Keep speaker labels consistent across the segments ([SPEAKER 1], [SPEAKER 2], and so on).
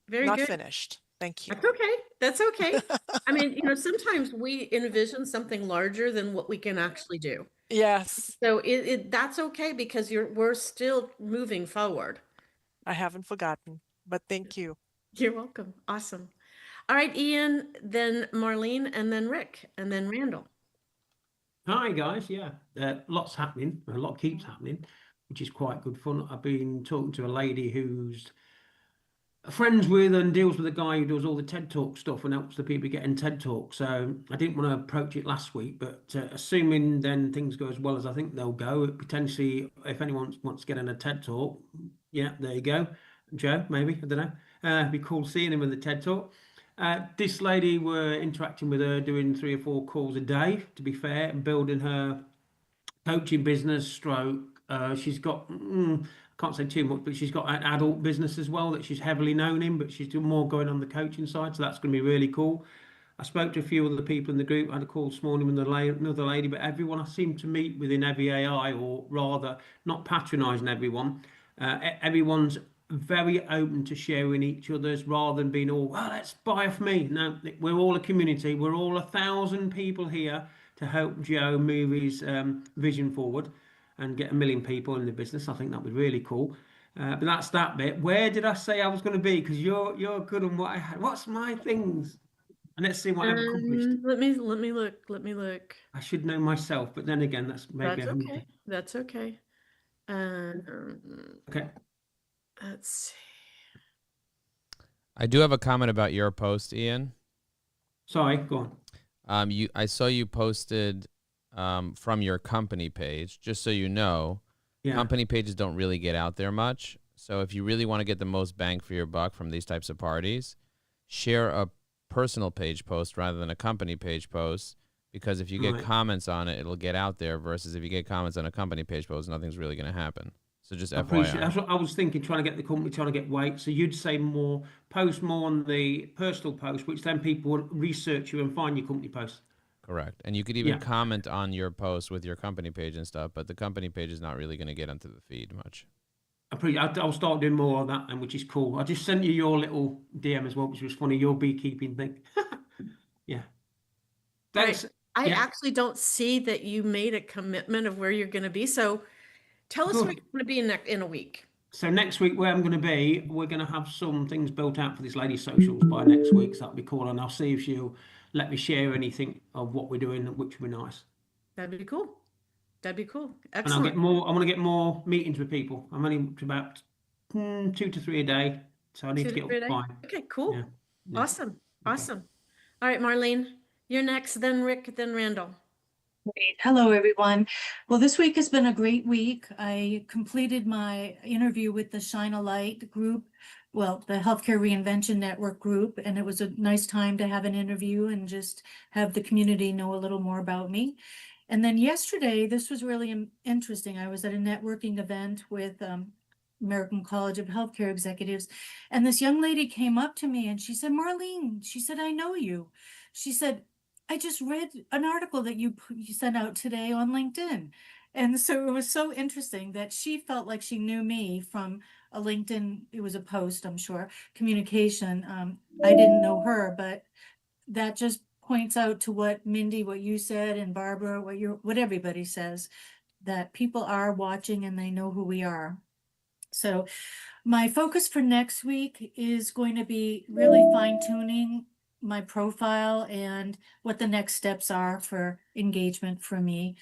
[SPEAKER 1] Very
[SPEAKER 2] Not
[SPEAKER 1] good.
[SPEAKER 2] finished. Thank you.
[SPEAKER 1] That's okay. That's okay. I mean, sometimes we envision something larger than what we can actually do.
[SPEAKER 2] Yes,
[SPEAKER 1] So that's okay because we're still moving forward.
[SPEAKER 2] I haven't forgotten, but thank you.
[SPEAKER 1] You're welcome. Awesome. All right, Ian, then Marlene, and then Rick, and then Randall.
[SPEAKER 3] Hi guys, yeah, lots happening. A lot keeps happening, which is quite good fun. I've been talking to a lady who's friends with and deals with a guy who does all the TED Talk stuff and helps the people get in TED Talk. So I didn't want to approach it last week, but assuming then things go as well as I think they'll go, potentially if anyone wants to get in a TED Talk, yeah, there you go. Joe, maybe, I don't know. It'd be cool seeing him in the TED Talk. This lady, we're interacting with her, doing 3 or 4 calls a day, to be fair, and building her coaching business stroke. She's got, I can't say too much, but she's got an adult business as well that she's heavily known in, but she's doing more going on the coaching side. So that's going to be really cool. I spoke to a few other people in the group. I had a call this morning with another lady, but everyone I seem to meet within Every AI, or rather, not patronising everyone, everyone's very open to sharing each other's rather than being all, well, let's buy off me. No, we're all a community. We're all 1,000 people here to help Joe move his vision forward and get 1 million people in the business. I think that would be really cool. But that's that bit. Where did I say I was going to be? Because you're good on what I had. What's my things? And let's see what I've accomplished.
[SPEAKER 1] Let me look. Let me look.
[SPEAKER 3] I should know myself, but then again, that's maybe
[SPEAKER 1] That's okay. That's okay.
[SPEAKER 3] Okay.
[SPEAKER 1] Let's see.
[SPEAKER 4] I do have a comment about your post, Ian.
[SPEAKER 3] Sorry, go on.
[SPEAKER 4] I saw you posted from your company page. Just so you know,
[SPEAKER 3] Yeah.
[SPEAKER 4] company pages don't really get out there much. So if you really want to get the most bang for your buck from these types of parties, share a personal page post rather than a company page post, because if you get
[SPEAKER 3] Right.
[SPEAKER 4] comments on it, it'll get out there, versus if you get comments on a company page post, nothing's really going to happen. So just
[SPEAKER 3] I appreciate
[SPEAKER 4] FYI.
[SPEAKER 3] that's what I was thinking, trying to get the company, trying to get weight. So you'd say post more on the personal post, which then people will research you and find your company post.
[SPEAKER 4] Correct. And you could even
[SPEAKER 3] Yeah.
[SPEAKER 4] comment on your post with your company page and stuff, but the company page is not really going to get onto the feed much.
[SPEAKER 3] I'll start doing more of that, and which is cool. I just sent you your little DM as well, which was funny. Your beekeeping thing. Yeah. Thanks.
[SPEAKER 1] I
[SPEAKER 3] Yeah.
[SPEAKER 1] actually don't see that you made a commitment of where you're going to be. So tell us where
[SPEAKER 3] Good.
[SPEAKER 1] you're going to be in a week.
[SPEAKER 3] So next week, where I'm going to be, we're going to have some things built out for this lady's socials by next week. So that'll be cool, and I'll see if she'll let me share anything of what we're doing, which would be nice.
[SPEAKER 1] That'd be cool. That'd be cool.
[SPEAKER 3] And
[SPEAKER 1] Excellent.
[SPEAKER 3] I want to get more meetings with people. I'm only to about 2 to 3 a day, so I need to get up to 5.
[SPEAKER 1] Okay, cool.
[SPEAKER 3] Yeah. Yeah.
[SPEAKER 1] Awesome.
[SPEAKER 3] Okay.
[SPEAKER 1] Awesome. All right, Marlene, you're next, then Rick, then Randall.
[SPEAKER 5] Great. Hello, everyone. Well, this week has been a great week. I completed my interview with the Shine a Light group, well, the Healthcare Reinvention Network group, and it was a nice time to have an interview and just have the community know a little more about me. And then yesterday, this was really interesting. I was at a networking event with American College of Healthcare Executives, and this young lady came up to me and she said, Marlene, she said, I know you. She said, I just read an article that you sent out today on LinkedIn. And so it was so interesting that she felt like she knew me from a LinkedIn, it was a post, I'm sure, communication. I didn't know her, but that just points out to what Mindy, what you said, and Barbara, what everybody says, that people are watching and they know who we are. So my focus for next week is going to be really fine-tuning my profile and what the next steps are for engagement for me.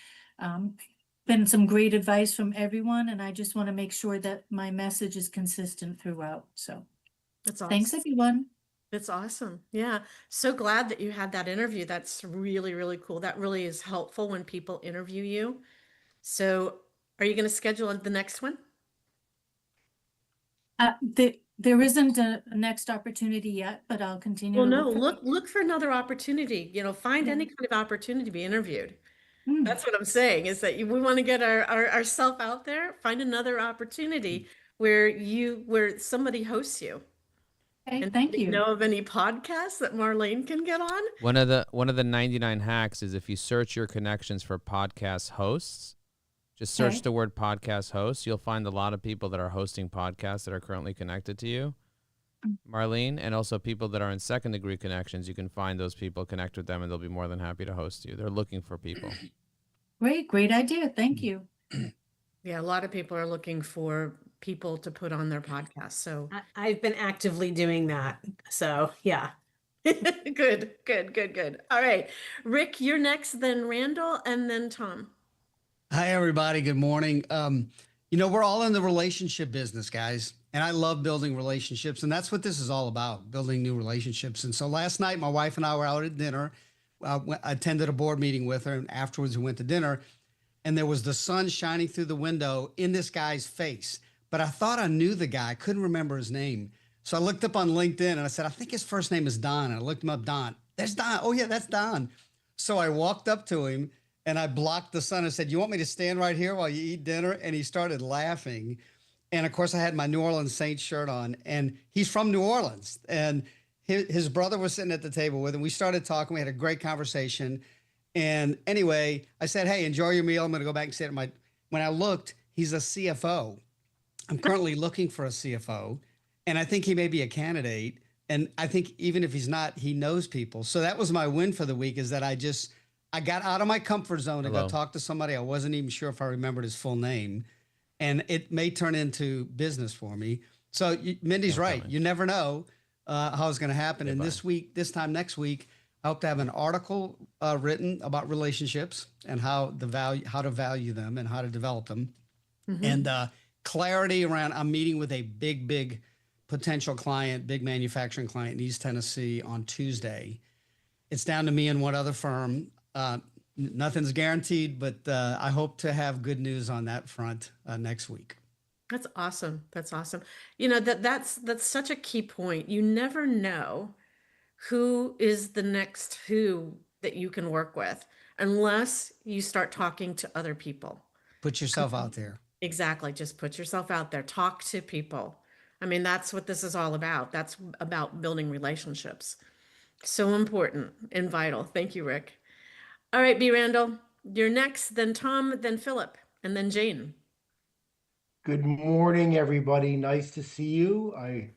[SPEAKER 5] Been some great advice from everyone, and I just want to make sure that my message is consistent throughout. So
[SPEAKER 1] That's awesome.
[SPEAKER 5] thanks, everyone.
[SPEAKER 1] That's awesome. Yeah. So glad that you had that interview. That's really, really cool. That really is helpful when people interview you. So are you going to schedule the next one?
[SPEAKER 5] There isn't a next opportunity yet, but I'll continue.
[SPEAKER 1] Well,
[SPEAKER 5] to
[SPEAKER 1] no,
[SPEAKER 5] look
[SPEAKER 1] look for another opportunity. Find
[SPEAKER 5] Yeah.
[SPEAKER 1] any kind of opportunity to be interviewed.
[SPEAKER 5] for-
[SPEAKER 1] That's what I'm saying, is that we want to get ourself out there, find another opportunity where somebody hosts you.
[SPEAKER 5] Okay,
[SPEAKER 1] And
[SPEAKER 5] thank
[SPEAKER 1] do you
[SPEAKER 5] you.
[SPEAKER 1] know of any podcasts that Marlene can get on?
[SPEAKER 4] One of the 99 hacks is, if you search your connections for podcast hosts, just search
[SPEAKER 5] Okay.
[SPEAKER 4] the word podcast host, you'll find a lot of people that are hosting podcasts that are currently connected to you. Marlene, and also people that are in second degree connections. You can find those people, connect with them, and they'll be more than happy to host you. They're looking for people.
[SPEAKER 5] Great idea. Thank you.
[SPEAKER 1] Yeah, a lot of people are looking for people to put on their podcast. So
[SPEAKER 6] I've been actively doing that. So yeah.
[SPEAKER 1] good. All right. Rick, you're next, then Randall, and then Tom.
[SPEAKER 7] Hi, everybody. Good morning. We're all in the relationship business, guys, and I love building relationships, and that's what this is all about, building new relationships. And so last night, my wife and I were out at dinner. I attended a board meeting with her, and afterwards we went to dinner, and there was the sun shining through the window in this guy's face. But I thought I knew the guy. I couldn't remember his name. So I looked up on LinkedIn, and I said, I think his first name is Don. And I looked him up, Don. There's Don. Oh, yeah, that's Don. So I walked up to him, and I blocked the sun and said, you want me to stand right here while you eat dinner? And he started laughing. And of course, I had my New Orleans Saints shirt on, and he's from New Orleans. And his brother was sitting at the table with him. We started talking. We had a great conversation. And anyway, I said, hey, enjoy your meal. I'm going to go back and sit at my, when I looked, he's a CFO. I'm currently looking for a CFO, and I think he may be a candidate. And I think even if he's not, he knows people. So that was my win for the week, is that I got out of my comfort zone to go talk to somebody. I wasn't even sure if I remembered his full name, and it may turn into business for me. So Mindy's right. You never know how it's going to happen. And this time next week, I hope to have an article written about relationships and how to value them and how to develop them. And clarity around, I'm meeting with a big potential client, big manufacturing client in East Tennessee on Tuesday. It's down to me and one other firm. Nothing's guaranteed, but I hope to have good news on that front next week.
[SPEAKER 1] That's awesome. That's awesome. That's such a key point. You never know who is the next who that you can work with unless you start talking to other people.
[SPEAKER 7] Put yourself out there.
[SPEAKER 1] Exactly. Just put yourself out there. Talk to people. I mean, that's what this is all about. That's about building relationships. So important and vital. Thank you, Rick. All right, B. Randall, you're next, then Tom, then Philip, and then Jane.
[SPEAKER 8] Good morning, everybody. Nice to see you. I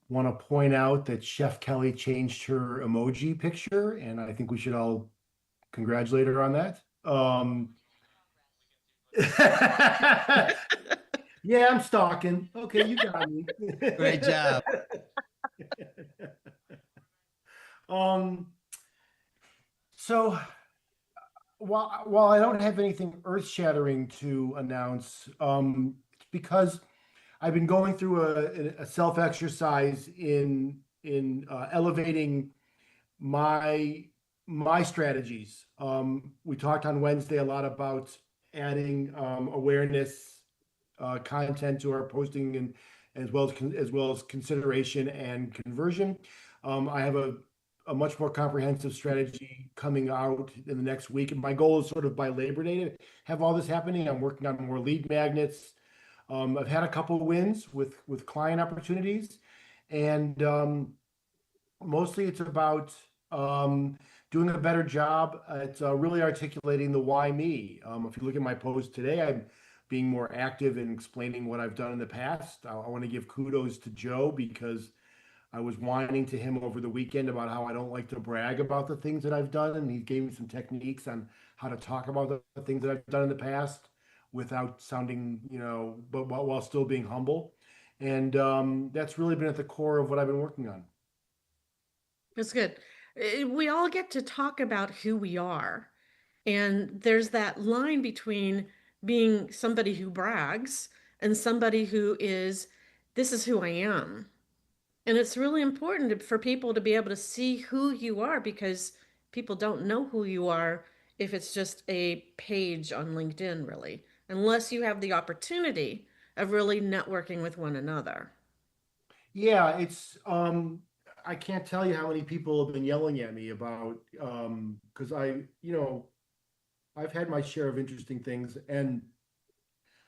[SPEAKER 8] want to point out that Chef Kelly changed her emoji picture, and I think we should all congratulate her on that. Yeah, I'm stalking. Okay, you got me.
[SPEAKER 7] Great job.
[SPEAKER 8] So while I don't have anything earth-shattering to announce, it's because I've been going through a self-exercise in elevating my strategies. We talked on Wednesday a lot about adding awareness content to our posting, and as well as consideration and conversion. I have a much more comprehensive strategy coming out in the next week, and my goal is sort of by Labor Day to have all this happening. I'm working on more lead magnets. I've had a couple of wins with client opportunities, and mostly it's about doing a better job at really articulating the why me. If you look at my post today, I'm being more active in explaining what I've done in the past. I want to give kudos to Joe, because I was whining to him over the weekend about how I don't like to brag about the things that I've done, and he gave me some techniques on how to talk about the things that I've done in the past without sounding, but while still being humble. And that's really been at the core of what I've been working on.
[SPEAKER 1] That's good. We all get to talk about who we are. And there's that line between being somebody who brags and somebody who is, this is who I am. And it's really important for people to be able to see who you are, because people don't know who you are if it's just a page on LinkedIn, really, unless you have the opportunity of really networking with one another.
[SPEAKER 8] Yeah, it's I can't tell you how many people have been yelling at me about because I've had my share of interesting things, and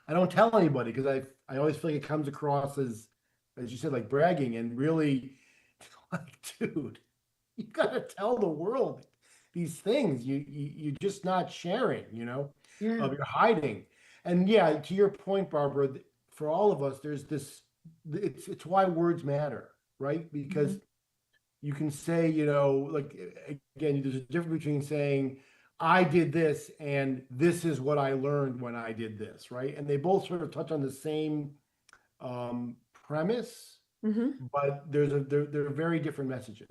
[SPEAKER 8] I don't tell anybody because I always feel like it comes across as you said, like bragging, and really, like, dude, you gotta tell the world these things. You're just not sharing,
[SPEAKER 1] Yeah.
[SPEAKER 8] You're hiding. And yeah, to your point, Barbara, for all of us, there's this. It's why words matter. right? Because you can say, you know, like again, there's a difference between saying I did this and this is what I learned when I did this, right? And they both sort of touch on the same premise,
[SPEAKER 1] Mm-hmm.
[SPEAKER 8] but they're very different messages.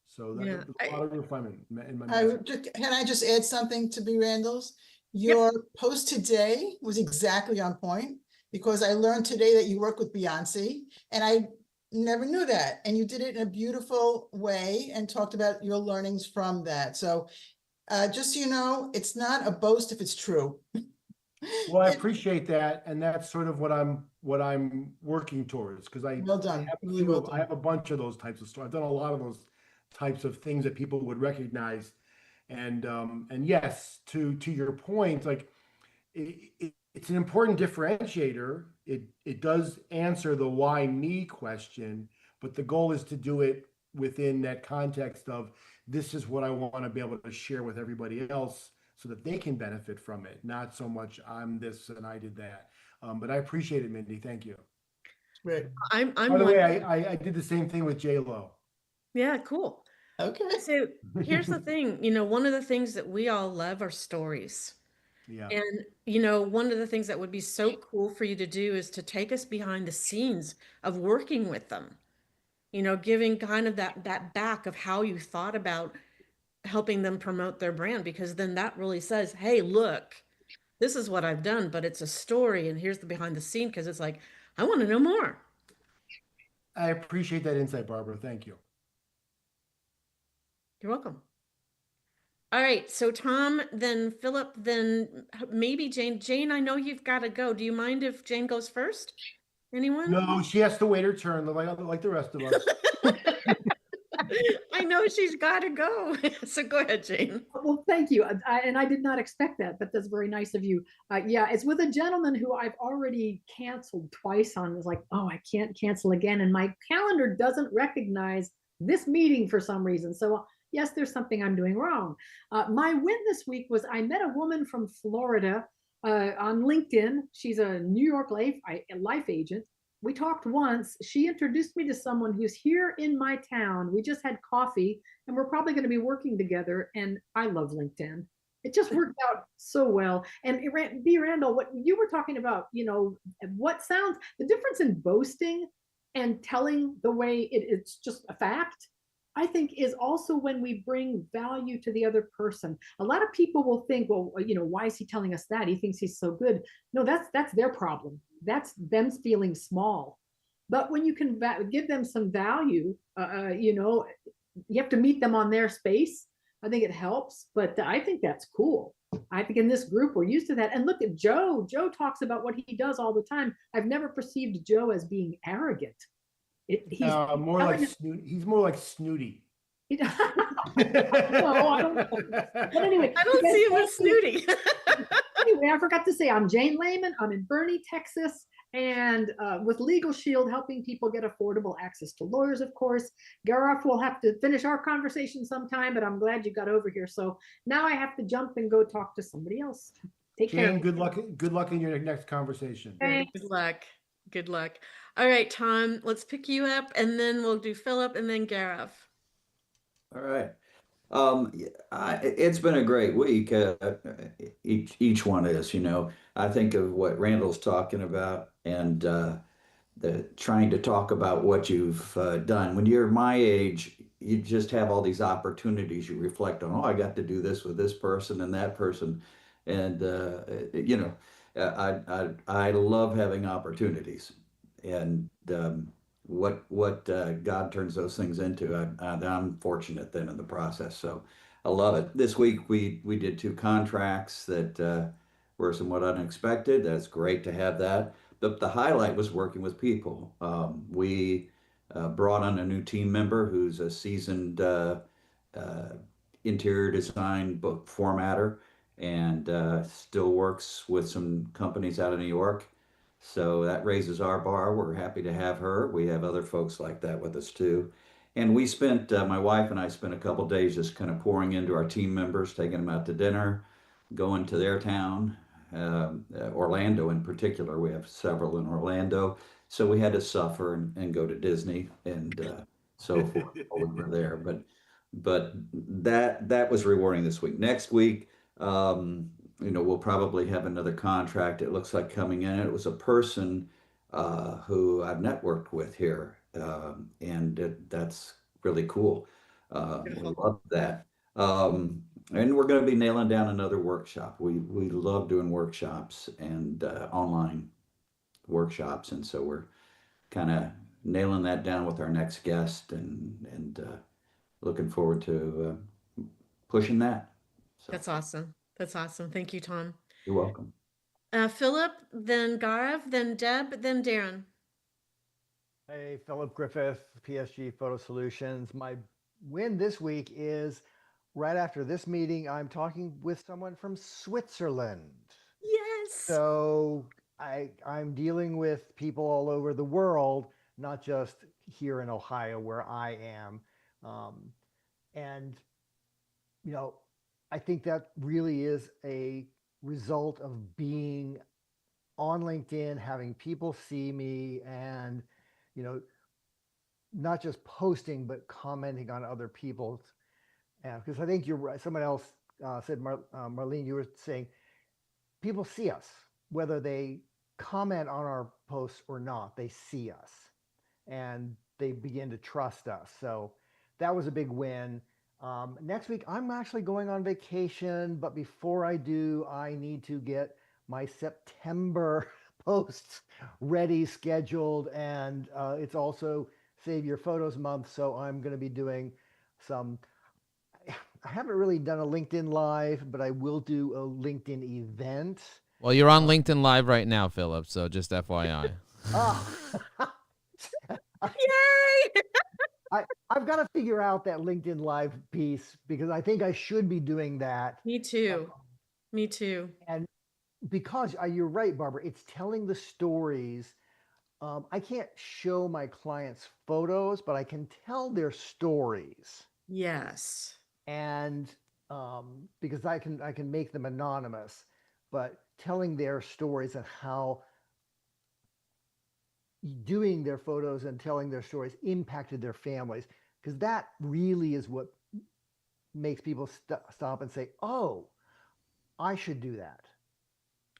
[SPEAKER 8] So
[SPEAKER 1] Yeah,
[SPEAKER 8] there's a lot of refinement in my
[SPEAKER 9] I
[SPEAKER 8] message.
[SPEAKER 9] would can I just add something to B. Randall's? Your post today was exactly on point because I learned today that you work with Beyonce and I never knew that. And you did it in a beautiful way and talked about your learnings from that. So just so you know, it's not a boast if it's true.
[SPEAKER 8] Well, I
[SPEAKER 9] It-
[SPEAKER 8] appreciate that, and that's sort of what I'm working towards because I
[SPEAKER 9] Well done,
[SPEAKER 8] have
[SPEAKER 9] really well
[SPEAKER 8] I
[SPEAKER 9] done.
[SPEAKER 8] have a bunch of those types of stories. I've done a lot of those types of things that people would recognize, and yes, to your point, like it's an important differentiator. It does answer the why me question, but the goal is to do it within that context of this is what I want to be able to share with everybody else so that they can benefit from it, not so much I'm this and I did that. But I appreciate it, Mindy. Thank you.
[SPEAKER 9] Right.
[SPEAKER 1] I'm
[SPEAKER 8] By the
[SPEAKER 1] one.
[SPEAKER 8] way, I did the same thing with J-Lo.
[SPEAKER 1] Yeah, cool.
[SPEAKER 9] Okay.
[SPEAKER 1] So here's the thing, you know, one of the things that we all love are stories.
[SPEAKER 8] Yeah.
[SPEAKER 1] And, you know, one of the things that would be so cool for you to do is to take us behind the scenes of working with them, you know, giving kind of that back of how you thought about helping them promote their brand, because then that really says, hey, look, this is what I've done, but it's a story and here's the behind the scene, because it's like, I want to know more.
[SPEAKER 8] I appreciate that insight, Barbara. Thank you.
[SPEAKER 1] You're welcome. All right, so Tom, then Philip, then maybe Jane. Jane, I know you've got to go. Do you mind if Jane goes first? Anyone?
[SPEAKER 8] No, she has to wait her turn like the rest of us.
[SPEAKER 1] I know she's got to go. So go ahead, Jane.
[SPEAKER 10] Well, thank you. And I did not expect that, but that's very nice of you. Yeah, it's with a gentleman who I've already canceled twice on. It's like, oh, I can't cancel again. And my calendar doesn't recognize this meeting for some reason. So yes, there's something I'm doing wrong. My win this week was I met a woman from Florida on LinkedIn. She's a New York life agent. We talked once. She introduced me to someone who's here in my town. We just had coffee and we're probably going to be working together. And I love LinkedIn. It just worked out so well. And B. Randall, what you were talking about, you know, what sounds, the difference in boasting and telling the way it's just a fact, I think is also when we bring value to the other person. A lot of people will think, well, you know, why is he telling us that? He thinks he's so good. No, that's their problem. That's them feeling small. But when you can give them some value, you know, you have to meet them on their space. I think it helps, but I think that's cool. I think in this group, we're used to that. And look at Joe. Joe talks about what he does all the time. I've never perceived Joe as being arrogant.
[SPEAKER 8] He's more like snooty.
[SPEAKER 10] No, I don't. But anyway,
[SPEAKER 1] I don't see him as snooty.
[SPEAKER 10] Anyway, I forgot to say I'm Jane Lehman. I'm in Bernie, Texas, and with Legal Shield, helping people get affordable access to lawyers, of course. Gareth will have to finish our conversation sometime, but I'm glad you got over here. So now I have to jump and go talk to somebody else. Take care.
[SPEAKER 8] Jane, good luck in your next conversation.
[SPEAKER 10] Thanks.
[SPEAKER 1] Good luck. Good luck. All right, Tom, let's pick you up and then we'll do Philip and then Gareth.
[SPEAKER 11] All right. It's been a great week. Each one is, you know, I think of what Randall's talking about and the trying to talk about what you've done. When you're my age, you just have all these opportunities. You reflect on, oh, I got to do this with this person and that person. And, you know, I love having opportunities. And what God turns those things into, I'm fortunate then in the process. So I love it. This week we did 2 contracts that were somewhat unexpected. That's great to have that. But the highlight was working with people. We brought on a new team member who's a seasoned interior design book formatter and still works with some companies out of New York. So that raises our bar. We're happy to have her. We have other folks like that with us too. And we spent, my wife and I spent a couple days just kind of pouring into our team members, taking them out to dinner, going to their town, Orlando in particular. We have several in Orlando. So we had to suffer and go to Disney and so forth while we were there. But that was rewarding this week. Next week, we'll probably have another contract. It looks like coming in. It was a person who I've networked with here, and that's really cool. We love that. And we're going to be nailing down another workshop. We love doing workshops and online workshops, and so we're kind of nailing that down with our next guest, and looking forward to pushing that. So
[SPEAKER 1] That's awesome. That's awesome. Thank you, Tom.
[SPEAKER 11] you're welcome.
[SPEAKER 1] Philip, then Gaurav, then Deb, then Darren.
[SPEAKER 12] Hey, Philip Griffith, PSG Photo Solutions. My win this week is right after this meeting, I'm talking with someone from Switzerland.
[SPEAKER 1] Yes.
[SPEAKER 12] So I'm dealing with people all over the world, not just here in Ohio where I am. And, I think that really is a result of being on LinkedIn, having people see me, and, not just posting, but commenting on other people's. Because I think you're right. Someone else said, Marlene, you were saying people see us, whether they comment on our posts or not, they see us and they begin to trust us. So that was a big win. Next week, I'm actually going on vacation, but before I do, I need to get my September posts ready, scheduled, and it's also Save Your Photos Month. So I'm going to be doing some, I haven't really done a LinkedIn Live, but I will do a LinkedIn event.
[SPEAKER 4] Well, you're on LinkedIn Live right now, Philip, so just FYI.
[SPEAKER 1] Yay!
[SPEAKER 12] I've got to figure out that LinkedIn Live piece because I think I should be doing that.
[SPEAKER 1] Me too. Me too.
[SPEAKER 12] And because you're right, Barbara, it's telling the stories. I can't show my clients photos, but I can tell their stories.
[SPEAKER 1] Yes.
[SPEAKER 12] And because I can make them anonymous, but telling their stories and how doing their photos and telling their stories impacted their families, because that really is what makes people stop and say, oh, I should do that.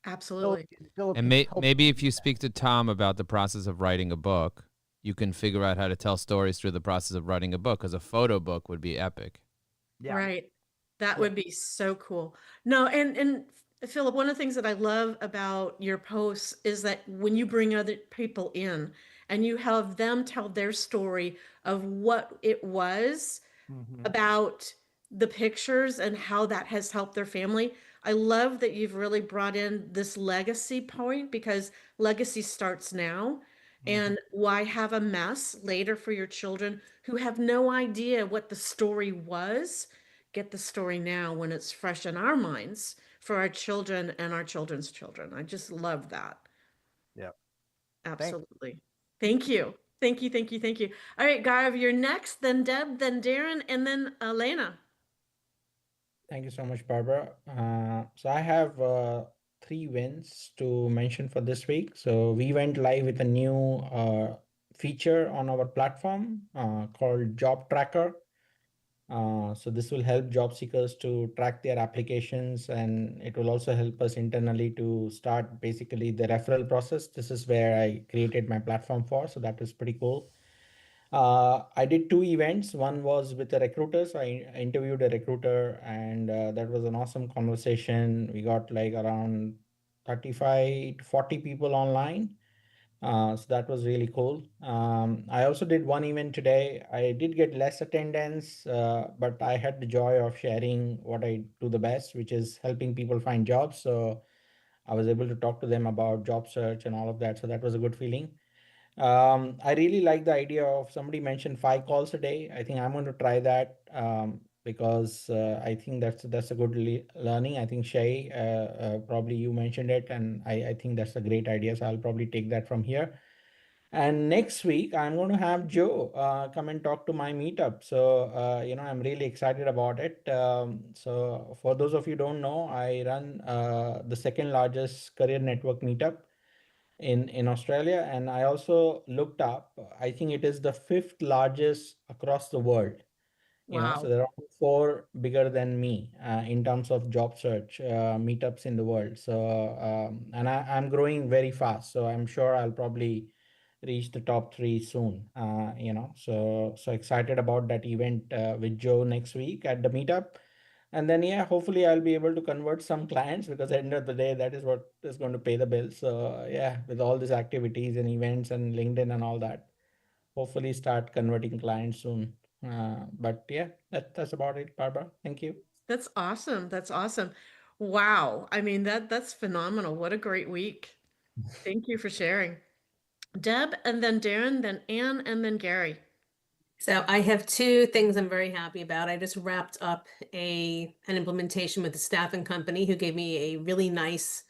[SPEAKER 1] Absolutely.
[SPEAKER 4] And maybe if you speak to Tom about the process of writing a book, you can figure out how to tell stories through the process of writing a book, because a photo book would be epic.
[SPEAKER 12] Yeah.
[SPEAKER 1] Right. That would be so cool. No, and Philip, one of the things that I love about your posts is that when you bring other people in and you have them tell their story of what it was about the pictures and how that has helped their family. I love that you've really brought in this legacy point, because legacy starts now. And why have a mess later for your children who have no idea what the story was? Get the story now when it's fresh in our minds for our children and our children's children. I just love that.
[SPEAKER 12] Yeah.
[SPEAKER 1] Absolutely. Thank you. Thank you. Thank you. Thank you. All right, Gaurav, you're next, then Deb, then Darren, and then Elena.
[SPEAKER 13] Thank you so much, Barbara. So I have 3 wins to mention for this week. So we went live with a new feature on our platform called Job Tracker. So this will help job seekers to track their applications, and it will also help us internally to start basically the referral process. This is where I created my platform for, so that was pretty cool. I did 2 events. One was with a recruiter. So I interviewed a recruiter, and that was an awesome conversation. We got like around 35 to 40 people online. So that was really cool. I also did one event today. I did get less attendance, but I had the joy of sharing what I do the best, which is helping people find jobs. So I was able to talk to them about job search and all of that. So that was a good feeling. I really like the idea of, somebody mentioned 5 calls a day. I think I'm going to try that because I think that's a good learning. I think Shay, probably you mentioned it, and I think that's a great idea. So I'll probably take that from here. And next week, I'm going to have Joe come and talk to my meetup. So, I'm really excited about it. So for those of you who don't know, I run the second largest career network meetup in Australia. And I also looked up, I think it is the 5th largest across the world. So
[SPEAKER 1] Wow.
[SPEAKER 13] there are 4 bigger than me in terms of job search meetups in the world. So and I'm growing very fast. So I'm sure I'll probably reach the top 3 soon. So excited about that event with Joe next week at the meetup. And then hopefully I'll be able to convert some clients, because at the end of the day, that is what is going to pay the bills. So with all these activities and events and LinkedIn and all that, hopefully start converting clients soon. But that's about it, Barbara. Thank you.
[SPEAKER 1] That's awesome. That's awesome. Wow. I mean, that's phenomenal. What a great week. Thank you for sharing. Deb, and then Darren, then Anne, and then Gary.
[SPEAKER 6] So I have 2 things I'm very happy about. I just wrapped up an implementation with a staffing company who gave me a really nice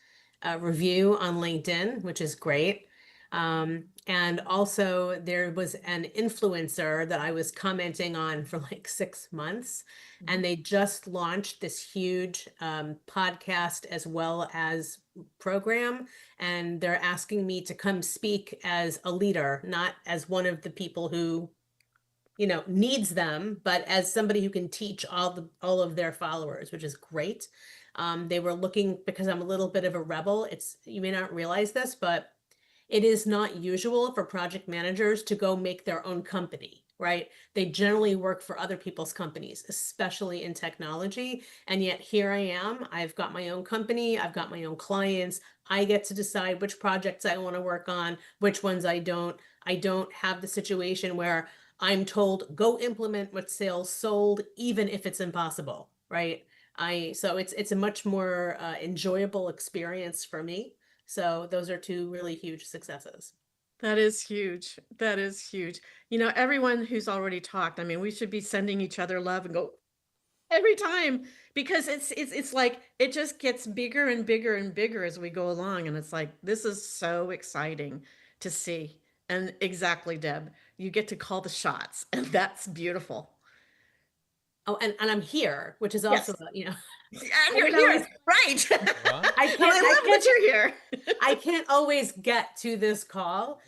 [SPEAKER 6] review on LinkedIn, which is great. And also there was an influencer that I was commenting on for like 6 months, and they just launched this huge podcast as well as program, and they're asking me to come speak as a leader, not as one of the people who needs them, but as somebody who can teach all of their followers, which is great. They were looking, because I'm a little bit of a rebel. You may not realize this, but it is not usual for project managers to go make their own company, right? They generally work for other people's companies, especially in technology. And yet here I am, I've got my own company, I've got my own clients. I get to decide which projects I want to work on, which ones I don't. I don't have the situation where I'm told, go implement what sales sold, even if it's impossible, right? So it's a much more enjoyable experience for me. So those are 2 really huge successes.
[SPEAKER 1] That is huge. That is huge. Everyone who's already talked, I mean, we should be sending each other love and go every time, because it's like it just gets bigger and bigger and bigger as we go along. And it's like, this is so exciting to see. And exactly, Deb, you get to call the shots, and that's beautiful.
[SPEAKER 6] Oh, and I'm here, which is also,
[SPEAKER 1] And
[SPEAKER 6] I
[SPEAKER 1] you're
[SPEAKER 6] don't
[SPEAKER 1] here,
[SPEAKER 6] always-
[SPEAKER 1] right?
[SPEAKER 6] I
[SPEAKER 1] Well, I love that you're here.
[SPEAKER 6] I can't always get to this call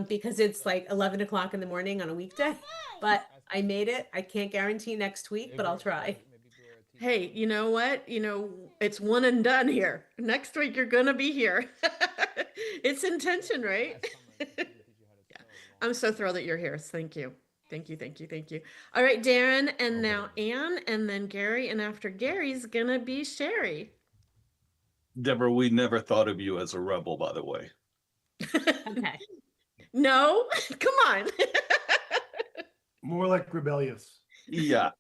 [SPEAKER 6] because it's like 11 o'clock in the morning on a weekday, but I made it. I can't guarantee next week, but I'll try.
[SPEAKER 1] Hey, you know what? It's one and done here. Next week, you're going to be here. It's intention, right? Yeah. I'm so thrilled that you're here. Thank you. Thank you. Thank you. Thank you. All right, Darren, and now Anne, and then Gary. And after Gary's going to be Sherry.
[SPEAKER 14] Deborah, we never thought of you as a rebel, by the way.
[SPEAKER 6] Okay.
[SPEAKER 1] No, come on.
[SPEAKER 8] More like rebellious.
[SPEAKER 14] Yeah.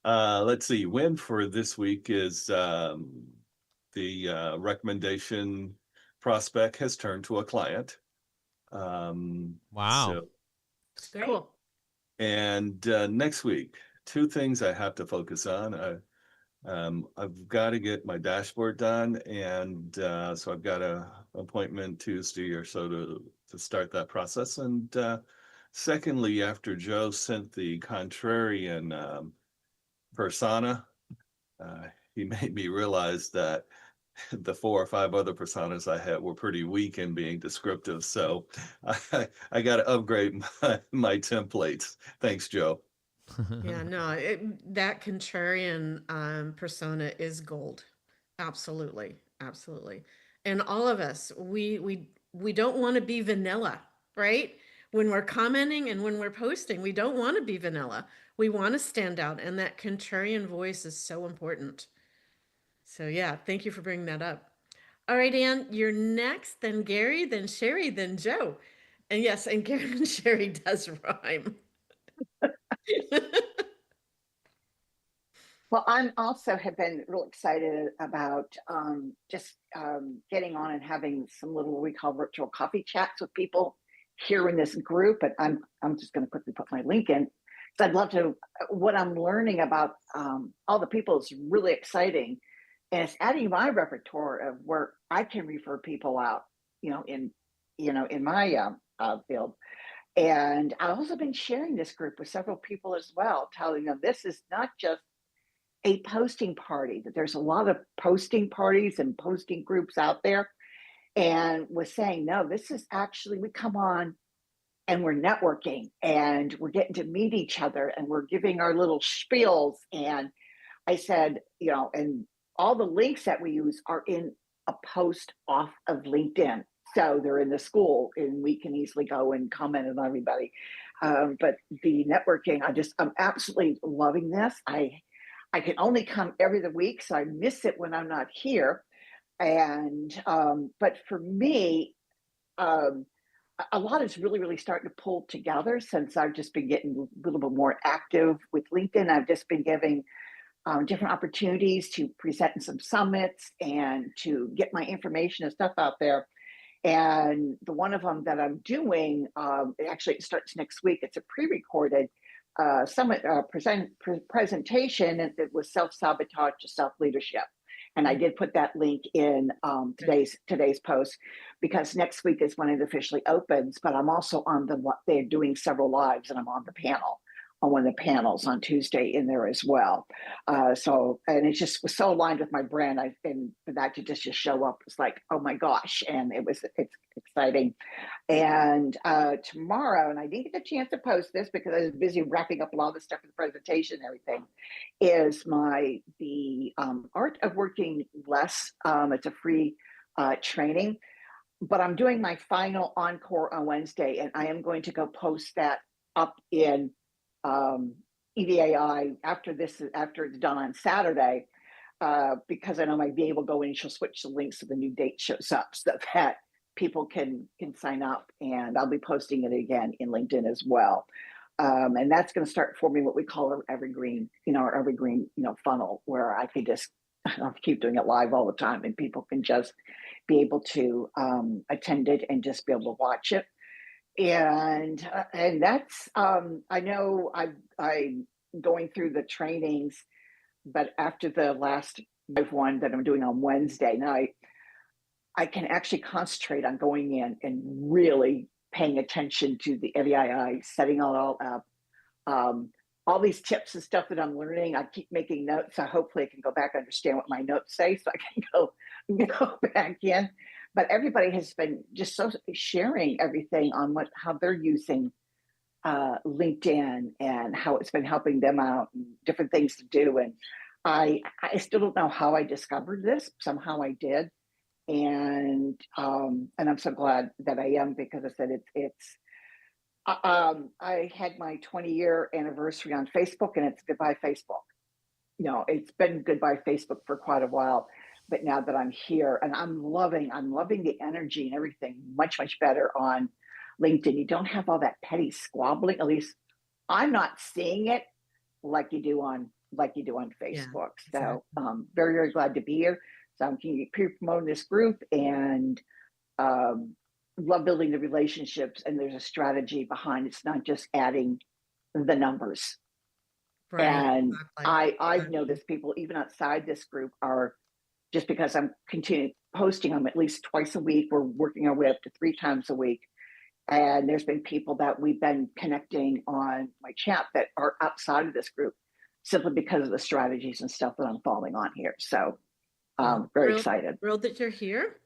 [SPEAKER 14] Let's see. Win for this week is the recommendation prospect has turned to a client.
[SPEAKER 4] Wow.
[SPEAKER 14] So,
[SPEAKER 1] Cool.
[SPEAKER 14] and next week, 2 things I have to focus on. I've got to get my dashboard done, and so I've got an appointment Tuesday or so to start that process. And secondly, after Joe sent the contrarian persona, he made me realize that the 4 or 5 other personas I had were pretty weak in being descriptive. So I got to upgrade my templates. Thanks, Joe.
[SPEAKER 1] Yeah, no, that contrarian persona is gold. Absolutely. Absolutely. And all of us, we don't want to be vanilla, right? When we're commenting and when we're posting, we don't want to be vanilla. We want to stand out, and that contrarian voice is so important. So yeah, thank you for bringing that up. All right, Anne, you're next, then Gary, then Sherry, then Joe. And yes, and Gary and Sherry does rhyme.
[SPEAKER 15] Well, I'm also have been real excited about just getting on and having some little, we call virtual coffee chats with people here in this group. But I'm just going to quickly put my link in. So I'd love to, what I'm learning about all the people is really exciting. And it's adding my repertoire of where I can refer people out, in my field. And I've also been sharing this group with several people as well, telling them this is not just a posting party, that there's a lot of posting parties and posting groups out there. and was saying, no, this is actually, we come on and we're networking and we're getting to meet each other and we're giving our little spiels. And I said, you know, and all the links that we use are in a post off of LinkedIn. So they're in the school and we can easily go and comment on everybody. But the networking, I'm absolutely loving this. I can only come every other week, so I miss it when I'm not here. And, but for me, a lot is really, really starting to pull together since I've just been getting a little bit more active with LinkedIn. I've just been giving different opportunities to present in some summits and to get my information and stuff out there. And the one of them that I'm doing, it starts next week. It's a pre-recorded summit presentation, and it was self-sabotage to self-leadership. And I did put that link in today's post, because next week is when it officially opens. But I'm also on they're doing several lives, and I'm on the panel, on one of the panels on Tuesday in there as well. And it just was so aligned with my brand. And for that to just show up, it's like, oh my gosh. And it's exciting. And tomorrow, and I didn't get the chance to post this because I was busy wrapping up a lot of the stuff for the presentation and everything, is the Art of Working Less. It's a free training, but I'm doing my final encore on Wednesday, and I am going to go post that up in EVAI after it's done on Saturday, because I know my VA will go in and she'll switch the links so the new date shows up so that people can sign up, and I'll be posting it again in LinkedIn as well. And that's going to start forming what we call our evergreen, funnel, where I can just I'll keep doing it live all the time, and people can just be able to attend it and just be able to watch it. And that's I know I'm going through the trainings, but after the last live one that I'm doing on Wednesday night, I can actually concentrate on going in and really paying attention to the EVAI, setting it all up. All these tips and stuff that I'm learning, I keep making notes. So hopefully I can go back and understand what my notes say, so I can go back in. But everybody has been just so sharing everything on how they're using LinkedIn and how it's been helping them out and different things to do. And I still don't know how I discovered this. Somehow I did. And I'm so glad that I am, because I said I had my 20-year anniversary on Facebook, and it's goodbye Facebook. You know, it's been goodbye Facebook for quite a while, but now that I'm here, and I'm loving the energy and everything much, much better on LinkedIn. You don't have all that petty squabbling. At least I'm not seeing it like you do on Facebook. Yeah, exactly. So very, very glad to be here. So I'm promoting this group, and love building the relationships, and there's a strategy behind it. It's not just adding the numbers. Right, and exactly. I've noticed people even outside this group are, just because I'm continuing posting them at least twice a week, we're working our way up to 3 times a week. And there's been people that we've been connecting on my chat that are outside of this group, simply because of the strategies and stuff that I'm following on here. So very excited.
[SPEAKER 1] Thrilled that you're here.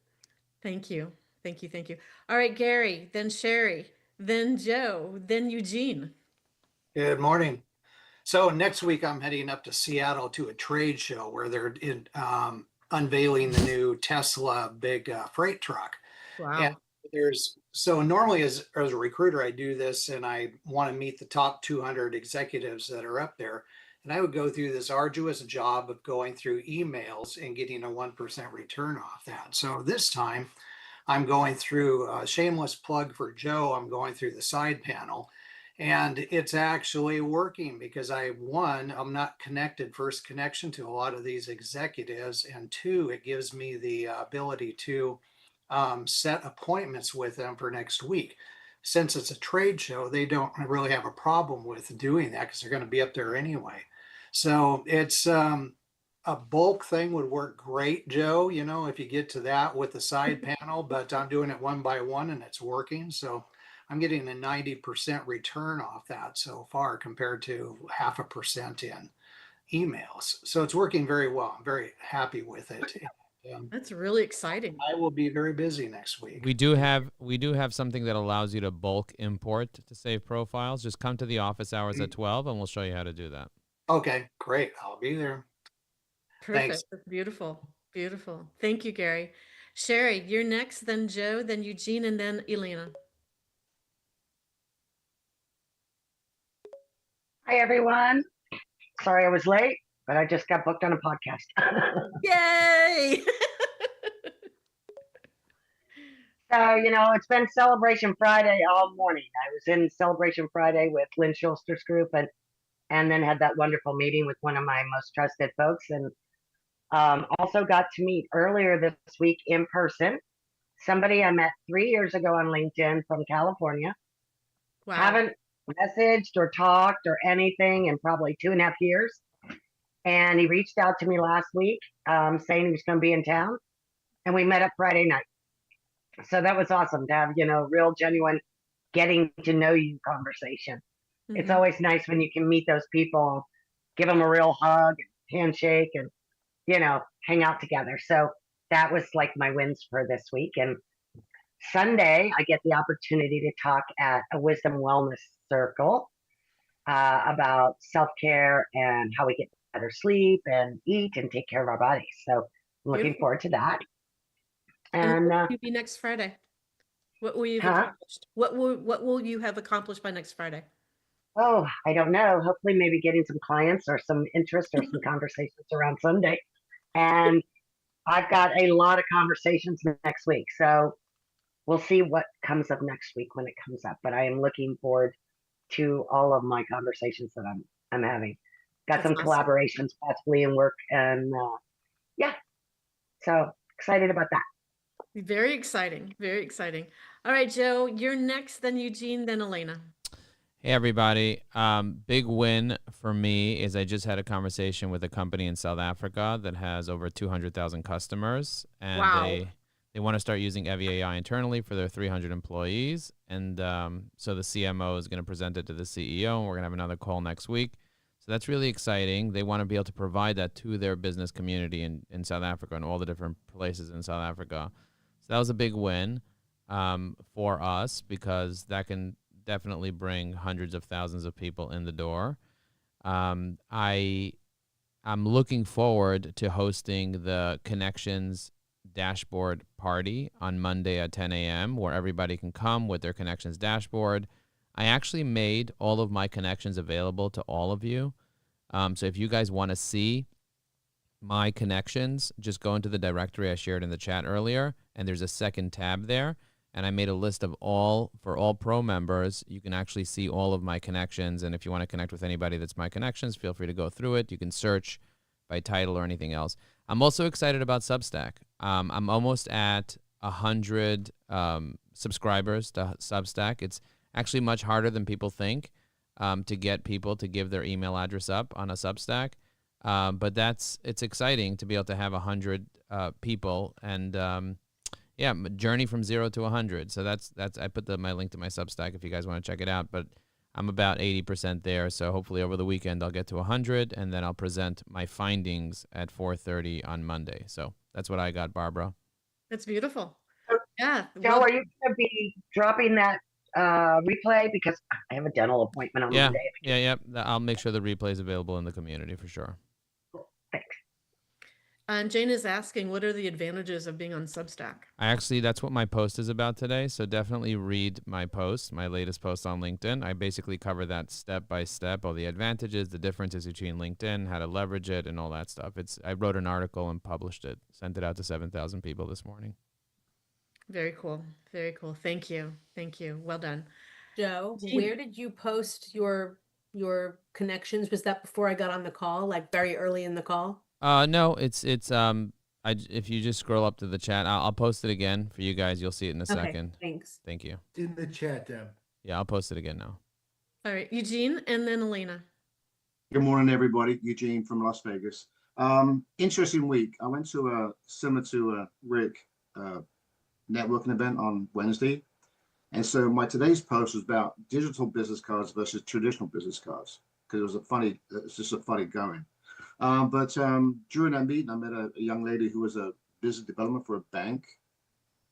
[SPEAKER 1] Thank you. Thank you. Thank you. All right, Gary, then Sherry, then Joe, then Eugene.
[SPEAKER 16] Good morning. So next week I'm heading up to Seattle to a trade show where they're unveiling the new Tesla big freight truck.
[SPEAKER 1] Wow.
[SPEAKER 16] And so normally as a recruiter, I do this and I want to meet the top 200 executives that are up there. And I would go through this arduous job of going through emails and getting a 1% return off that. So this time I'm going through a shameless plug for Joe. I'm going through the side panel, and it's actually working because I'm not connected, first connection to a lot of these executives. And 2, it gives me the ability to set appointments with them for next week. Since it's a trade show, they don't really have a problem with doing that because they're going to be up there anyway. So it's a bulk thing would work great, Joe, if you get to that with the side panel, but I'm doing it one by one and it's working. So I'm getting a 90% return off that so far compared to 0.5% in emails. So it's working very well. I'm very happy with it.
[SPEAKER 1] That's really exciting.
[SPEAKER 16] I will be very busy next week.
[SPEAKER 4] We do have something that allows you to bulk import to save profiles. Just come to the office hours at 12 and we'll show you how to do that.
[SPEAKER 16] Okay, great. I'll be there.
[SPEAKER 1] Perfect.
[SPEAKER 16] Thanks.
[SPEAKER 1] That's beautiful. Beautiful. Thank you, Gary. Sherry, you're next, then Joe, then Eugene, and then Elena.
[SPEAKER 17] Hi, everyone. Sorry I was late, but I just got booked on a podcast.
[SPEAKER 1] Yay!
[SPEAKER 17] So, it's been Celebration Friday all morning. I was in Celebration Friday with Lynn Schulster's group and then had that wonderful meeting with one of my most trusted folks. And also got to meet earlier this week in person somebody I met 3 years ago on LinkedIn from California.
[SPEAKER 1] Wow.
[SPEAKER 17] Haven't messaged or talked or anything in probably 2.5 years. And he reached out to me last week saying he was going to be in town. And we met up Friday night. So that was awesome to have, real genuine getting to know you conversation. It's always nice when you can meet those people, give them a real hug, handshake, and, hang out together. So that was like my wins for this week. And Sunday, I get the opportunity to talk at a Wisdom Wellness Circle about self-care and how we get better sleep and eat and take care of our bodies. So I'm looking
[SPEAKER 1] Beautiful.
[SPEAKER 17] forward to that.
[SPEAKER 1] And
[SPEAKER 17] And
[SPEAKER 1] what will you be next Friday? What will you have accomplished? What will you have accomplished by next Friday?
[SPEAKER 17] oh, I don't know. Hopefully, maybe getting some clients or some interest or some conversations around Sunday. And I've got a lot of conversations next week. So we'll see what comes up next week when it comes up. But I am looking forward to all of my conversations that I'm having. Got
[SPEAKER 1] That's
[SPEAKER 17] some
[SPEAKER 1] awesome.
[SPEAKER 17] collaborations possibly in work, and yeah, so excited about that.
[SPEAKER 1] Very exciting. Very exciting. All right, Joe, you're next, then Eugene, then Elena.
[SPEAKER 4] Hey, everybody. Big win for me is I just had a conversation with a company in South Africa that has over 200,000 customers. And
[SPEAKER 1] Wow.
[SPEAKER 4] they want to start using Evie AI internally for their 300 employees. And so the CMO is going to present it to the CEO, and we're going to have another call next week. So that's really exciting. They want to be able to provide that to their business community in South Africa and all the different places in South Africa. So that was a big win for us because that can definitely bring hundreds of thousands of people in the door. I'm looking forward to hosting the Connections Dashboard Party on Monday at 10 a.m. where everybody can come with their Connections dashboard. I actually made all of my connections available to all of you. So if you guys want to see my connections, just go into the directory I shared in the chat earlier, and there's a second tab there. And I made a list of for all pro members. You can actually see all of my connections. And if you want to connect with anybody that's my connections, feel free to go through it. You can search by title or anything else. I'm also excited about Substack. I'm almost at 100 subscribers to Substack. It's actually much harder than people think to get people to give their email address up on a Substack. But it's exciting to be able to have 100 people and yeah, journey from 0 to 100. So that's I put my link to my Substack if you guys want to check it out. But I'm about 80% there. So hopefully over the weekend I'll get to 100, and then I'll present my findings at 4:30 on Monday. So that's what I got, Barbara.
[SPEAKER 1] That's beautiful. Yeah.
[SPEAKER 17] Joe,
[SPEAKER 1] well-
[SPEAKER 17] are you going to be dropping that replay? Because I have a dental appointment on
[SPEAKER 4] Yeah,
[SPEAKER 17] Monday.
[SPEAKER 4] yeah. I'll make sure the replay is available in the community for sure.
[SPEAKER 17] Thanks.
[SPEAKER 1] And Jane is asking, what are the advantages of being on Substack?
[SPEAKER 4] That's what my post is about today. So definitely read my post, my latest post on LinkedIn. I basically cover that step by step, all the advantages, the differences between LinkedIn, how to leverage it, and all that stuff. I wrote an article and published it, sent it out to 7,000 people this morning.
[SPEAKER 1] Very cool. Very cool. Thank you. Thank you. Well done.
[SPEAKER 6] Joe,
[SPEAKER 1] Gee.
[SPEAKER 6] where did you post your connections? Was that before I got on the call, like very early in the call?
[SPEAKER 4] No, it's if you just scroll up to the chat, I'll post it again for you guys. You'll see it in a
[SPEAKER 6] Okay,
[SPEAKER 4] second.
[SPEAKER 6] thanks.
[SPEAKER 4] Thank you.
[SPEAKER 8] In the chat, Deb.
[SPEAKER 4] Yeah, I'll post it again now.
[SPEAKER 1] All right, Eugene, and then Elena.
[SPEAKER 18] Good morning, everybody. Eugene from Las Vegas. Interesting week. I went to a similar to Rick networking event on Wednesday. And so my today's post was about digital business cards versus traditional business cards, because it's just a funny going. But during that meeting, I met a young lady who was a business development for a bank.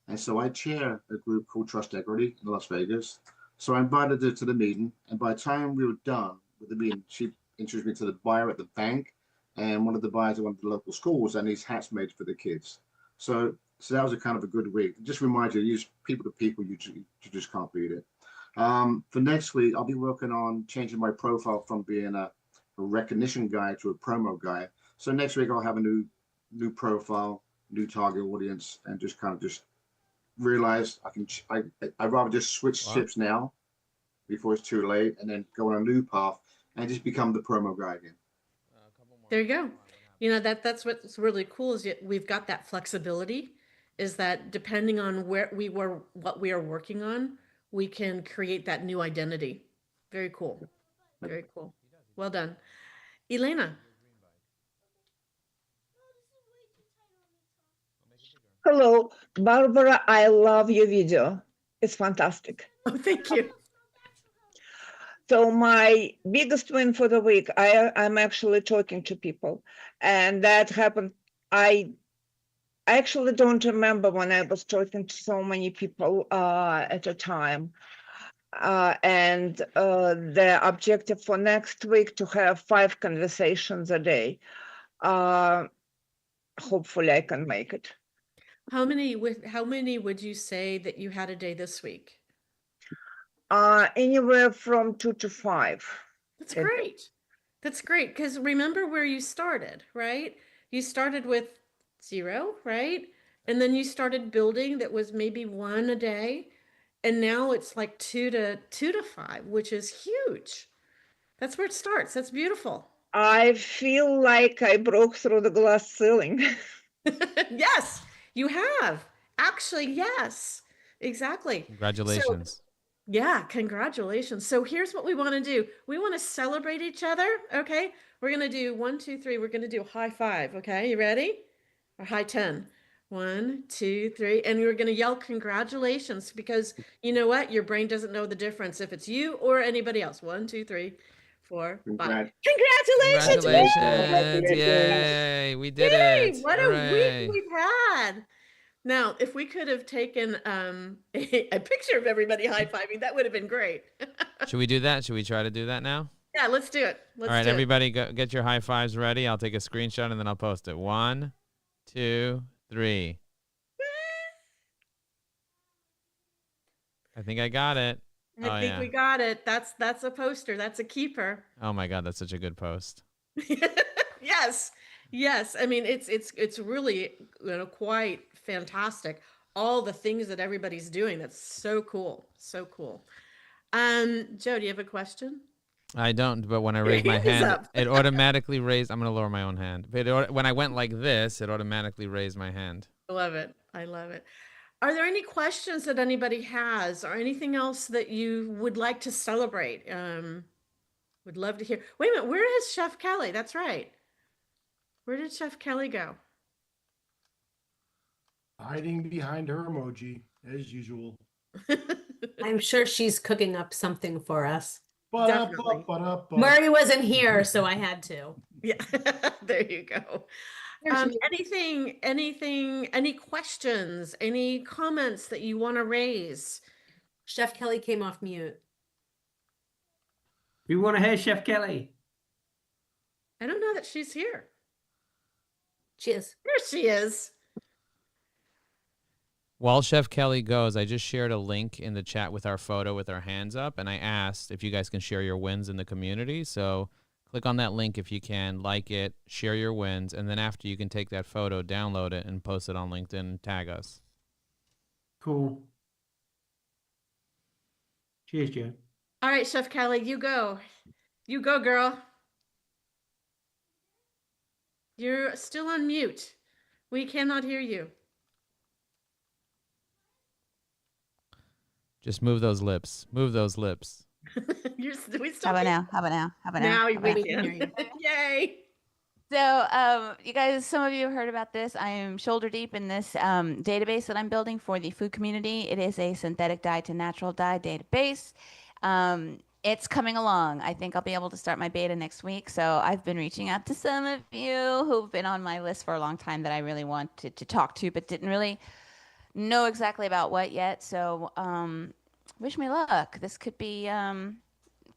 [SPEAKER 18] And so I chair a group called Trust Equity in Las Vegas. So I invited her to the meeting. And by the time we were done with the meeting, she introduced me to the buyer at the bank and one of the buyers at one of the local schools, and these hats made for the kids. So that was a kind of a good week. Just remind you, use people to people, you just can't beat it. For next week, I'll be working on changing my profile from being a recognition guy to a promo guy. So next week I'll have a new profile, new target audience, and just kind of just realize I'd rather just switch ships now before it's too late, and then go on a new path and just become the promo guy again.
[SPEAKER 1] There you go. You know, that's what's really cool is we've got that flexibility, is that depending on what we are working on, we can create that new identity. Very cool. Very cool. Well done. Elena.
[SPEAKER 19] Hello, Barbara. I love your video. It's fantastic.
[SPEAKER 1] Oh, thank you.
[SPEAKER 19] So my biggest win for the week, I'm actually talking to people, and that happened. I actually don't remember when I was talking to so many people at a time. And the objective for next week to have 5 conversations a day. Hopefully I can make it.
[SPEAKER 1] How many would you say that you had a day this week?
[SPEAKER 19] Anywhere from 2 to 5.
[SPEAKER 1] That's great. That's great. Because remember where you started, right? You started with 0, right? And then you started building that was maybe 1 a day. And now it's like 2 to 5, which is huge. That's where it starts. That's beautiful.
[SPEAKER 19] I feel like I broke through the glass ceiling.
[SPEAKER 1] Yes, you have. Actually, yes, exactly.
[SPEAKER 4] Congratulations.
[SPEAKER 1] Yeah, congratulations. So here's what we want to do. We want to celebrate each other, okay? We're going to do 1, 2, 3. We're going to do a high 5, okay? You ready? Or high 10. 1, 2, 3. And we're going to yell congratulations, because you know what? Your brain doesn't know the difference if it's you or anybody else. 1, 2, 3, 4, 5. Congratulations!
[SPEAKER 4] Congratulations! Yay! We did it.
[SPEAKER 1] What a
[SPEAKER 4] Hooray.
[SPEAKER 1] week we've had. Now, if we could have taken a picture of everybody high-fiving, that would have been great.
[SPEAKER 4] Should we do that? Should we try to do that now?
[SPEAKER 1] Yeah, let's do it.
[SPEAKER 4] All right, everybody, get your high fives ready. I'll take a screenshot and then I'll post it. 1, 2, 3. I think I got it.
[SPEAKER 1] I think we got it. That's a poster. That's a keeper.
[SPEAKER 4] Oh my God, that's such a good post.
[SPEAKER 1] Yes. Yes. I mean, it's really, quite fantastic. All the things that everybody's doing. That's so cool. So cool. Joe, do you have a question?
[SPEAKER 4] I don't, but when I raised my hand, it automatically raised. I'm going to lower my own hand. But when I went like this, it automatically raised my hand.
[SPEAKER 1] I love it. I love it. Are there any questions that anybody has, or anything else that you would like to celebrate? Would love to hear. Wait a minute. Where is Chef Kelly? That's right. Where did Chef Kelly go?
[SPEAKER 8] Hiding behind her emoji, as usual.
[SPEAKER 6] I'm sure she's cooking up something for us.
[SPEAKER 1] Definitely.
[SPEAKER 6] Murray wasn't here, so I had to.
[SPEAKER 1] Yeah, there you go. Any questions, any comments that you want to raise?
[SPEAKER 6] Chef Kelly came off mute.
[SPEAKER 3] We want to hear Chef Kelly.
[SPEAKER 1] I don't know that she's here.
[SPEAKER 6] She is.
[SPEAKER 1] There she is.
[SPEAKER 4] While Chef Kelly goes, I just shared a link in the chat with our photo with our hands up, and I asked if you guys can share your wins in the community. So click on that link if you can, like it, share your wins, and then after you can take that photo, download it, and post it on LinkedIn and tag us.
[SPEAKER 3] Cool. Cheers, Joe.
[SPEAKER 1] All right, Chef Kelly, you go. You go, girl. You're still on mute. We cannot hear you.
[SPEAKER 4] Just move those lips. Move those lips.
[SPEAKER 1] We still
[SPEAKER 20] How about now? How about now? How about now?
[SPEAKER 1] Now
[SPEAKER 20] How
[SPEAKER 1] we
[SPEAKER 20] about
[SPEAKER 1] can hear you. Yay.
[SPEAKER 20] So, you guys, some of you have heard about this. I am shoulder deep in this database that I'm building for the food community. It is a synthetic dye to natural dye database. It's coming along. I think I'll be able to start my beta next week. So I've been reaching out to some of you who've been on my list for a long time that I really wanted to talk to, but didn't really know exactly about what yet. So wish me luck. This could be kind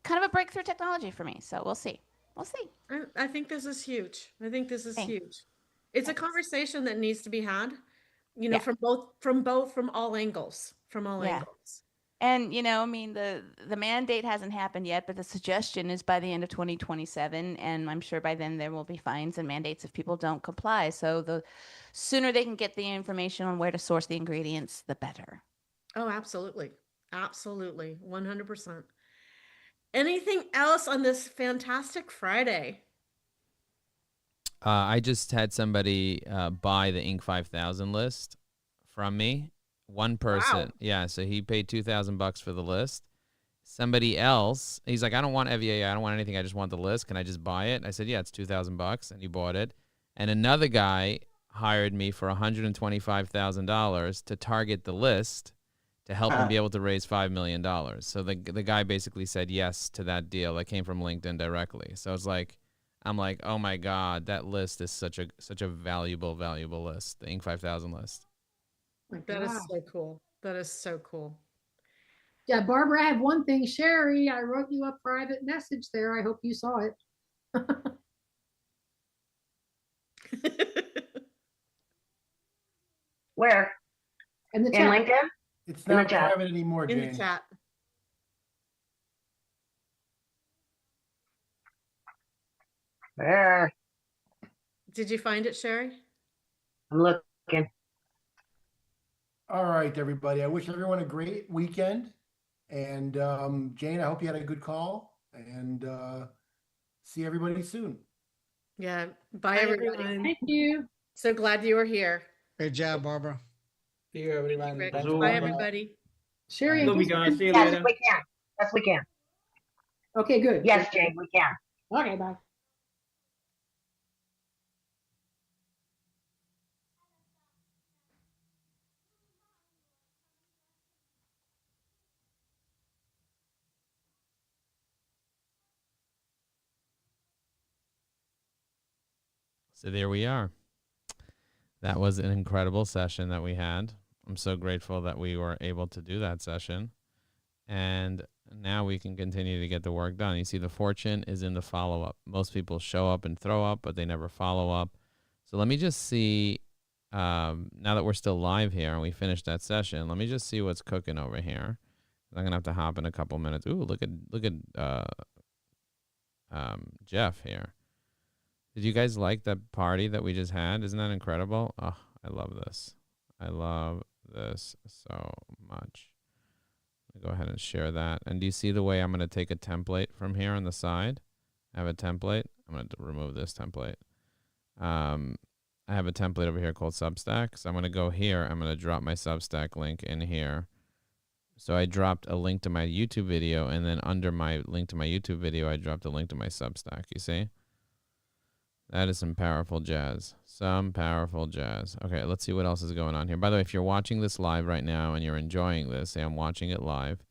[SPEAKER 20] of a breakthrough technology for me. So we'll see. We'll see.
[SPEAKER 1] I think this is huge. I think this is
[SPEAKER 20] Thanks.
[SPEAKER 1] huge. It's a conversation that needs to be had,
[SPEAKER 20] Yeah.
[SPEAKER 1] from all angles,
[SPEAKER 20] Yeah.
[SPEAKER 1] angles.
[SPEAKER 20] And I mean, the mandate hasn't happened yet, but the suggestion is by the end of 2027, and I'm sure by then there will be fines and mandates if people don't comply. So the sooner they can get the information on where to source the ingredients, the better.
[SPEAKER 1] Oh, absolutely. Absolutely. 100%. Anything else on this fantastic Friday?
[SPEAKER 4] I just had somebody buy the Inc. 5000 list from me. One person. Yeah, so he paid $2,000 for the list. Somebody else, he's like, I don't want EVA, I don't want anything, I just want the list. Can I just buy it? I said, yeah, it's $2,000, and he bought it. And another guy hired me for $125,000 to target the list to help him be able to raise $5 million. So the guy basically said yes to that deal that came from LinkedIn directly. So it's like, I'm like, oh my God, that list is such a valuable list, the Inc. 5000 list.
[SPEAKER 1] That is so cool. That is so cool.
[SPEAKER 10] Yeah, Barbara, I have one thing. Sherry, I wrote you a private message there. I hope you saw it.
[SPEAKER 17] Where?
[SPEAKER 10] In the
[SPEAKER 17] In
[SPEAKER 10] chat.
[SPEAKER 17] LinkedIn?
[SPEAKER 8] It's
[SPEAKER 17] In the
[SPEAKER 8] not
[SPEAKER 17] chat.
[SPEAKER 8] private anymore,
[SPEAKER 1] In
[SPEAKER 8] Jane.
[SPEAKER 1] the chat.
[SPEAKER 17] There.
[SPEAKER 1] Did you find it, Sherry?
[SPEAKER 17] I'm looking.
[SPEAKER 8] All right, everybody. I wish everyone a great weekend. And Jane, I hope you had a good call. And see everybody soon.
[SPEAKER 1] Yeah. Bye,
[SPEAKER 6] Bye,
[SPEAKER 1] everyone.
[SPEAKER 6] everybody.
[SPEAKER 10] Thank you.
[SPEAKER 1] So glad you were here.
[SPEAKER 7] Great job, Barbara.
[SPEAKER 13] See you, everyone.
[SPEAKER 1] Rich.
[SPEAKER 13] Thanks,
[SPEAKER 1] Bye,
[SPEAKER 13] Barbara.
[SPEAKER 1] everybody.
[SPEAKER 10] Sherry,
[SPEAKER 3] Love you
[SPEAKER 10] and
[SPEAKER 3] guys. See you
[SPEAKER 17] Yes,
[SPEAKER 3] later.
[SPEAKER 17] we can. Yes, we can.
[SPEAKER 10] okay, good.
[SPEAKER 17] Yes, Jane, we can.
[SPEAKER 10] Okay, bye.
[SPEAKER 4] So there we are. That was an incredible session that we had. I'm so grateful that we were able to do that session. And now we can continue to get the work done. You see, the fortune is in the follow-up. Most people show up and throw up, but they never follow up. So let me just see, now that we're still live here and we finished that session, let me just see what's cooking over here. I'm going to have to hop in a couple minutes. Ooh, look at Jeff here. Did you guys like that party that we just had? Isn't that incredible? Oh, I love this. I love this so much. I'll go ahead and share that. And do you see the way I'm going to take a template from here on the side? I have a template. I'm going to remove this template. I have a template over here called Substack. So I'm going to go here. I'm going to drop my Substack link in here. So I dropped a link to my YouTube video, and then under my link to my YouTube video, I dropped a link to my Substack. You see? That is some powerful jazz. Some powerful jazz. Okay, let's see what else is going on here. By the way, if you're watching this live right now and you're enjoying this, say I'm watching it live,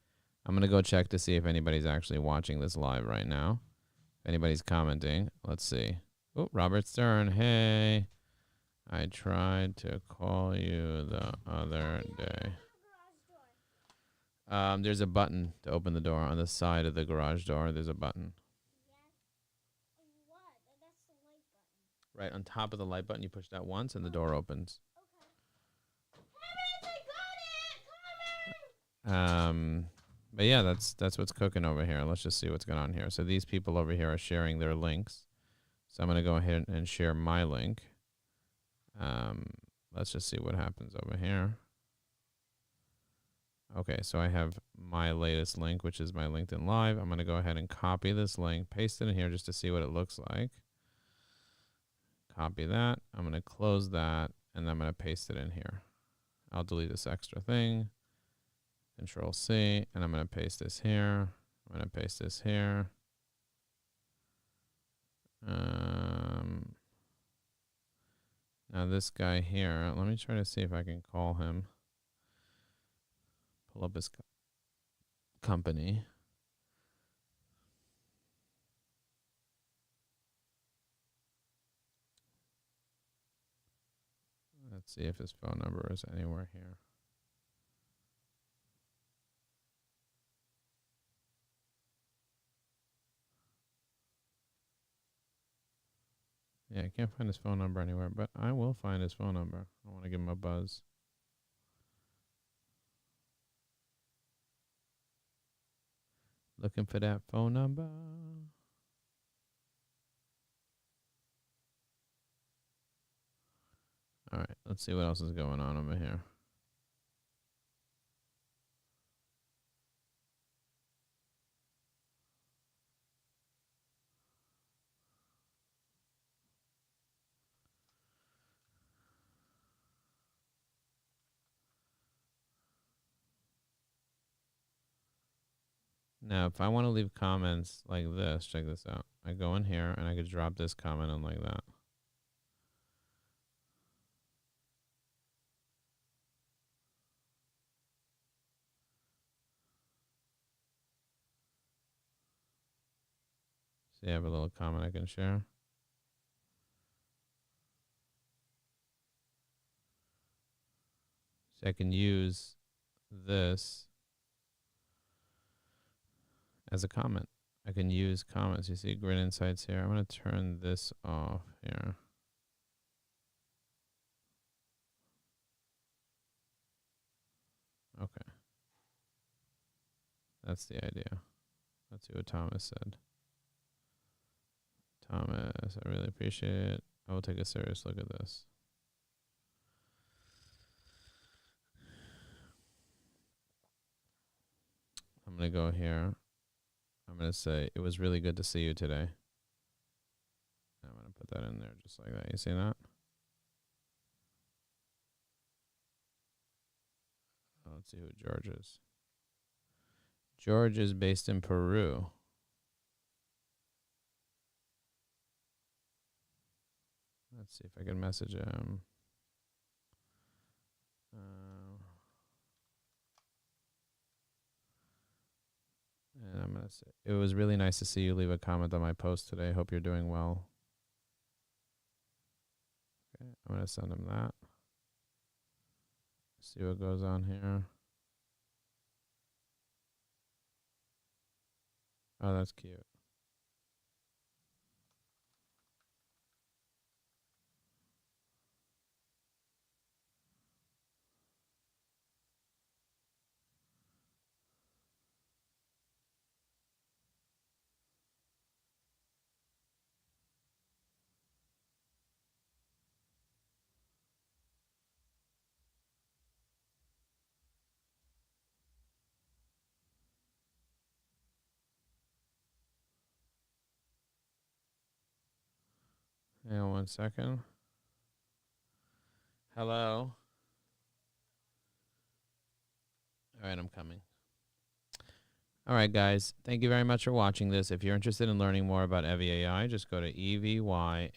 [SPEAKER 4] I'm going to go check to see if anybody's actually watching this live right now. If anybody's commenting. Let's see. Oh, Robert Stern. Hey. I tried to call you the other day. There's a button to open the door on the side of the garage door. There's a button. Right on top of the light button, you push that once and the door opens. But yeah, that's what's cooking over here. Let's just see what's going on here. So these people over here are sharing their links. So I'm going to go ahead and share my link. Let's just see what happens over here. Okay, so I have my latest link, which is my LinkedIn Live. I'm going to go ahead and copy this link, paste it in here just to see what it looks like. Copy that. I'm going to close that, and then I'm going to paste it in here. I'll delete this extra thing. Control C, and I'm going to paste this here. I'm going to paste this here. Now this guy here, let me try to see if I can call him. Pull up his company. Let's see if his phone number is anywhere here. Yeah, I can't find his phone number anywhere, but I will find his phone number. I want to give him a buzz. Looking for that phone number. All right, let's see what else is going on over here. Now, if I want to leave comments like this, check this out. I go in here and I could drop this comment in like that. See, I have a little comment I can share. So I can use this as a comment. I can use comments. You see Grid Insights here. I'm going to turn this off here. Okay. That's the idea. Let's see what Thomas said. Thomas, I really appreciate it. I will take a serious look at this. I'm going to go here. I'm going to say, it was really good to see you today. I'm going to put that in there just like that. You see that? Let's see who George is. George is based in Peru. Let's see if I can message him. And I'm going to say, it was really nice to see you leave a comment on my post today. Hope you're doing well. Okay, I'm going to send him that. See what goes on here. Oh, that's cute. Hang on 1 second. Hello. All right, I'm coming. All right, guys. Thank you very much for watching this. If you're interested in learning more about Evie AI, just go to evyai.com.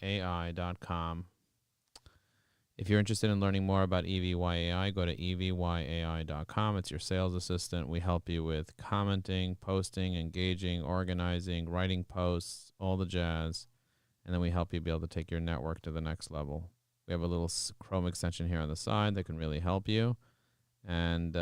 [SPEAKER 4] If you're interested in learning more about Evie AI, go to evyai.com. It's your sales assistant. We help you with commenting, posting, engaging, organizing, writing posts, all the jazz. And then we help you be able to take your network to the next level. We have a little Chrome extension here on the side that can really help you. And